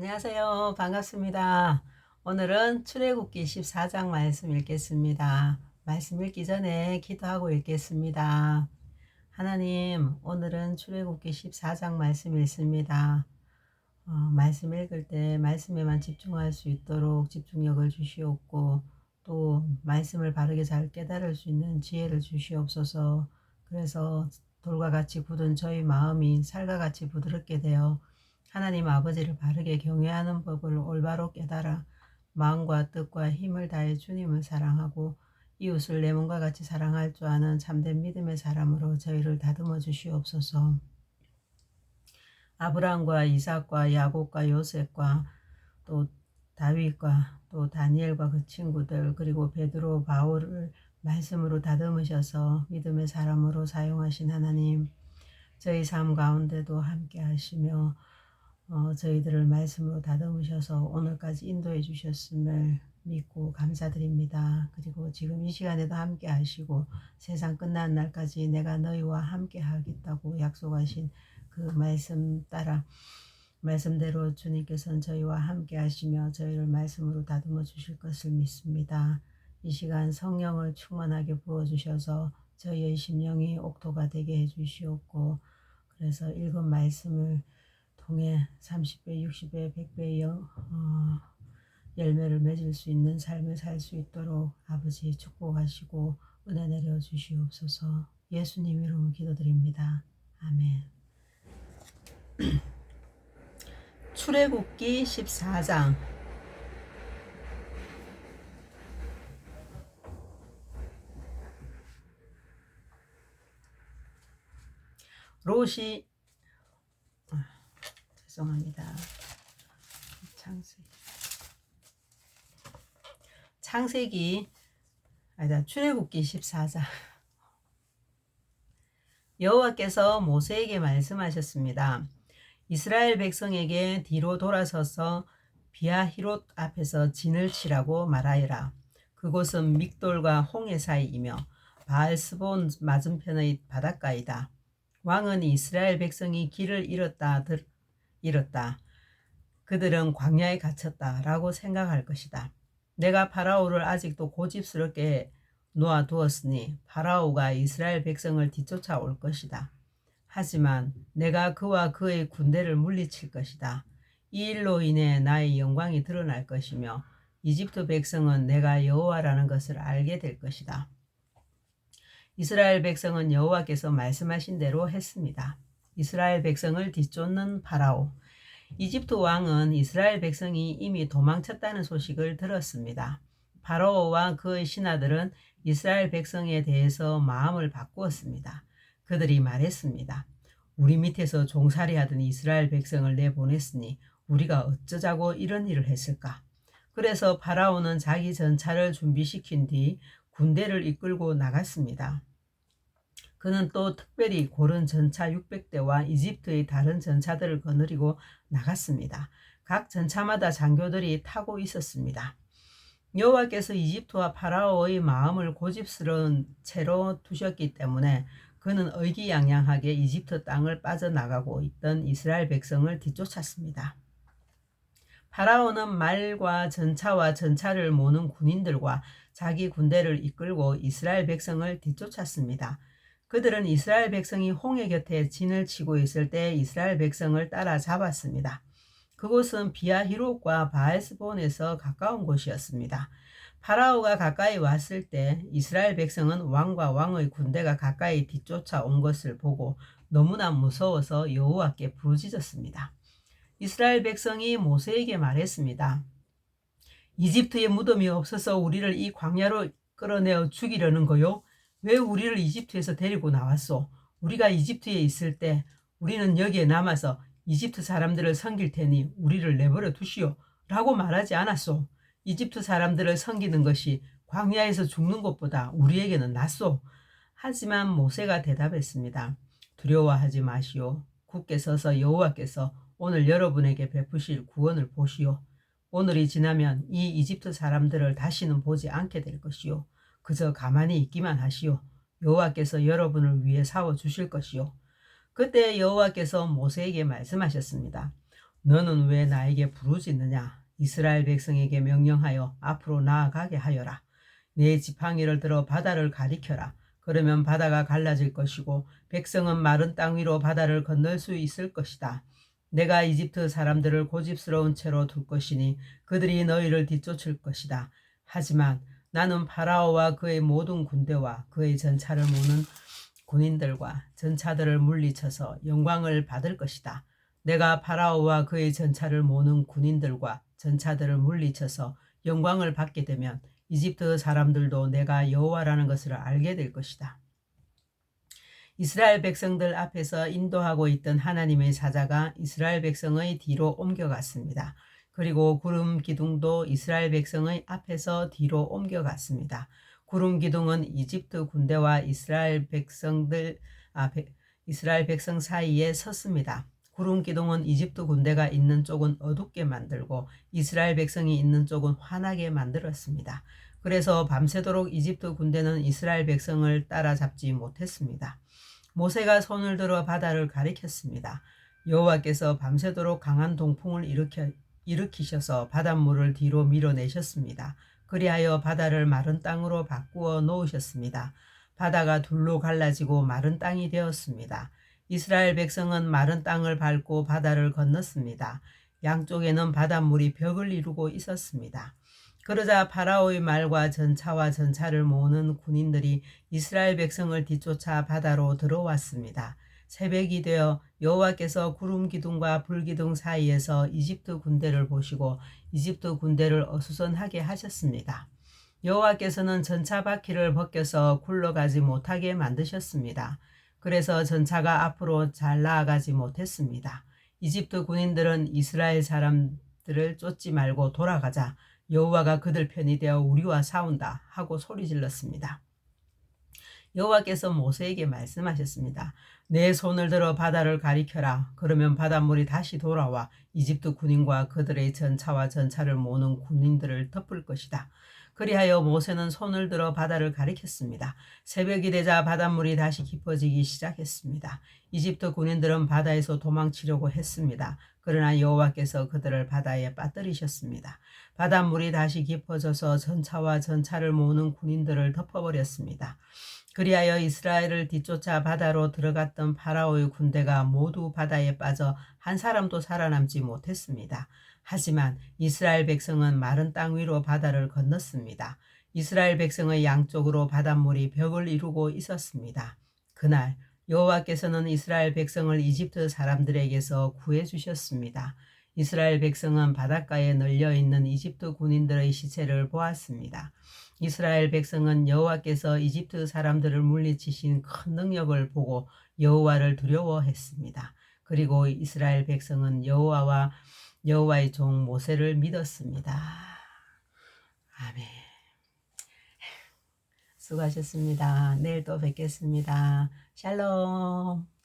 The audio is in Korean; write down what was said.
안녕하세요. 반갑습니다. 오늘은 출애굽기 14장 말씀 읽겠습니다. 말씀 읽기 전에 기도하고 읽겠습니다. 하나님, 오늘은 출애굽기 14장 말씀 읽습니다. 말씀 읽을 때 말씀에만 집중할 수 있도록 집중력을 주시옵고, 또 말씀을 바르게 잘 깨달을 수 있는 지혜를 주시옵소서. 그래서 돌과 같이 굳은 저희 마음이 살과 같이 부드럽게 되어 하나님 아버지를 바르게 경외하는 법을 올바로 깨달아 마음과 뜻과 힘을 다해 주님을 사랑하고 이웃을 내 몸과 같이 사랑할 줄 아는 참된 믿음의 사람으로 저희를 다듬어 주시옵소서. 아브라함과 이삭과 야곱과 요셉과 또 다윗과 또 다니엘과 그 친구들, 그리고 베드로 바울을 말씀으로 다듬으셔서 믿음의 사람으로 사용하신 하나님, 저희 삶 가운데도 함께 하시며 저희들을 말씀으로 다듬으셔서 오늘까지 인도해 주셨음을 믿고 감사드립니다. 그리고 지금 이 시간에도 함께 하시고 세상 끝나는 날까지 내가 너희와 함께 하겠다고 약속하신 그 말씀 따라 말씀대로 주님께서는 저희와 함께 하시며 저희를 말씀으로 다듬어 주실 것을 믿습니다. 이 시간 성령을 충만하게 부어주셔서 저희의 심령이 옥토가 되게 해주시옵고, 그래서 읽은 말씀을 통해 30배, 60배, 100배의 열매를 맺을 수 있는 삶을 살 수 있도록 아버지 축복하시고 은혜 내려 주시옵소서. 예수님 이름으로 기도드립니다. 아멘. 출애굽기 14장. 롯이 죄송합니다. 출애굽기 14장. 여호와께서 모세에게 말씀하셨습니다. 이스라엘 백성에게 뒤로 돌아서서 비아히롯 앞에서 진을 치라고 말하여라. 그곳은 믹돌과 홍해 사이이며 바알스본 맞은편의 바닷가이다. 왕은 이스라엘 백성이 길을 잃었다. 그들은 광야에 갇혔다 라고 생각할 것이다. 내가 파라오를 아직도 고집스럽게 놓아두었으니 파라오가 이스라엘 백성을 뒤쫓아올 것이다. 하지만 내가 그와 그의 군대를 물리칠 것이다. 이 일로 인해 나의 영광이 드러날 것이며 이집트 백성은 내가 여호와라는 것을 알게 될 것이다. 이스라엘 백성은 여호와께서 말씀하신 대로 했습니다. 이스라엘 백성을 뒤쫓는 파라오. 이집트 왕은 이스라엘 백성이 이미 도망쳤다는 소식을 들었습니다. 파라오와 그의 신하들은 이스라엘 백성에 대해서 마음을 바꾸었습니다. 그들이 말했습니다. 우리 밑에서 종살이하던 이스라엘 백성을 내보냈으니 우리가 어쩌자고 이런 일을 했을까? 그래서 파라오는 자기 전차를 준비시킨 뒤 군대를 이끌고 나갔습니다. 그는 또 특별히 고른 전차 600대와 이집트의 다른 전차들을 거느리고 나갔습니다. 각 전차마다 장교들이 타고 있었습니다. 여호와께서 이집트와 파라오의 마음을 고집스러운 채로 두셨기 때문에 그는 의기양양하게 이집트 땅을 빠져나가고 있던 이스라엘 백성을 뒤쫓았습니다. 파라오는 말과 전차와 전차를 모는 군인들과 자기 군대를 이끌고 이스라엘 백성을 뒤쫓았습니다. 그들은 이스라엘 백성이 홍해 곁에 진을 치고 있을 때 이스라엘 백성을 따라잡았습니다. 그곳은 비아히롯과 바알스본에서 가까운 곳이었습니다. 파라오가 가까이 왔을 때 이스라엘 백성은 왕과 왕의 군대가 가까이 뒤쫓아 온 것을 보고 너무나 무서워서 여호와께 부르짖었습니다. 이스라엘 백성이 모세에게 말했습니다. 이집트에 무덤이 없어서 우리를 이 광야로 끌어내어 죽이려는 거요? 왜 우리를 이집트에서 데리고 나왔소? 우리가 이집트에 있을 때 우리는 여기에 남아서 이집트 사람들을 섬길 테니 우리를 내버려 두시오 라고 말하지 않았소? 이집트 사람들을 섬기는 것이 광야에서 죽는 것보다 우리에게는 낫소. 하지만 모세가 대답했습니다. 두려워하지 마시오. 굳게 서서 여호와께서 오늘 여러분에게 베푸실 구원을 보시오. 오늘이 지나면 이 이집트 사람들을 다시는 보지 않게 될 것이오. 그저 가만히 있기만 하시오. 여호와께서 여러분을 위해 싸워 주실 것이오. 그때 여호와께서 모세에게 말씀하셨습니다. 너는 왜 나에게 부르짖느냐? 이스라엘 백성에게 명령하여 앞으로 나아가게 하여라. 내 지팡이를 들어 바다를 가리켜라. 그러면 바다가 갈라질 것이고 백성은 마른 땅 위로 바다를 건널 수 있을 것이다. 내가 이집트 사람들을 고집스러운 채로 둘 것이니 그들이 너희를 뒤쫓을 것이다. 하지만 나는 파라오와 그의 모든 군대와 그의 전차를 모는 군인들과 전차들을 물리쳐서 영광을 받을 것이다. 내가 파라오와 그의 전차를 모는 군인들과 전차들을 물리쳐서 영광을 받게 되면 이집트 사람들도 내가 여호와라는 것을 알게 될 것이다. 이스라엘 백성들 앞에서 인도하고 있던 하나님의 사자가 이스라엘 백성의 뒤로 옮겨갔습니다. 그리고 구름 기둥도 이스라엘 백성의 앞에서 뒤로 옮겨갔습니다. 구름 기둥은 이집트 군대와 이스라엘 백성 사이에 섰습니다. 구름 기둥은 이집트 군대가 있는 쪽은 어둡게 만들고 이스라엘 백성이 있는 쪽은 환하게 만들었습니다. 그래서 밤새도록 이집트 군대는 이스라엘 백성을 따라잡지 못했습니다. 모세가 손을 들어 바다를 가리켰습니다. 여호와께서 밤새도록 강한 동풍을 일으키셔서 바닷물을 뒤로 밀어내셨습니다. 그리하여 바다를 마른 땅으로 바꾸어 놓으셨습니다. 바다가 둘로 갈라지고 마른 땅이 되었습니다. 이스라엘 백성은 마른 땅을 밟고 바다를 건넜습니다. 양쪽에는 바닷물이 벽을 이루고 있었습니다. 그러자 파라오의 말과 전차와 전차를 모으는 군인들이 이스라엘 백성을 뒤쫓아 바다로 들어왔습니다. 새벽이 되어 여호와께서 구름 기둥과 불 기둥 사이에서 이집트 군대를 보시고 이집트 군대를 어수선하게 하셨습니다. 여호와께서는 전차 바퀴를 벗겨서 굴러가지 못하게 만드셨습니다. 그래서 전차가 앞으로 잘 나아가지 못했습니다. 이집트 군인들은 이스라엘 사람들을 쫓지 말고 돌아가자. 여호와가 그들 편이 되어 우리와 싸운다 하고 소리질렀습니다. 여호와께서 모세에게 말씀하셨습니다. 내 손을 들어 바다를 가리켜라. 그러면 바닷물이 다시 돌아와 이집트 군인과 그들의 전차와 전차를 모는 군인들을 덮을 것이다. 그리하여 모세는 손을 들어 바다를 가리켰습니다. 새벽이 되자 바닷물이 다시 깊어지기 시작했습니다. 이집트 군인들은 바다에서 도망치려고 했습니다. 그러나 여호와께서 그들을 바다에 빠뜨리셨습니다. 바닷물이 다시 깊어져서 전차와 전차를 모으는 군인들을 덮어버렸습니다. 그리하여 이스라엘을 뒤쫓아 바다로 들어갔던 파라오의 군대가 모두 바다에 빠져 한 사람도 살아남지 못했습니다. 하지만 이스라엘 백성은 마른 땅 위로 바다를 건넜습니다. 이스라엘 백성의 양쪽으로 바닷물이 벽을 이루고 있었습니다. 그날 여호와께서는 이스라엘 백성을 이집트 사람들에게서 구해주셨습니다. 이스라엘 백성은 바닷가에 널려있는 이집트 군인들의 시체를 보았습니다. 이스라엘 백성은 여호와께서 이집트 사람들을 물리치신 큰 능력을 보고 여호와를 두려워했습니다. 그리고 이스라엘 백성은 여호와의 종 모세를 믿었습니다. 아멘. 수고하셨습니다. 내일 또 뵙겠습니다. 샬롬.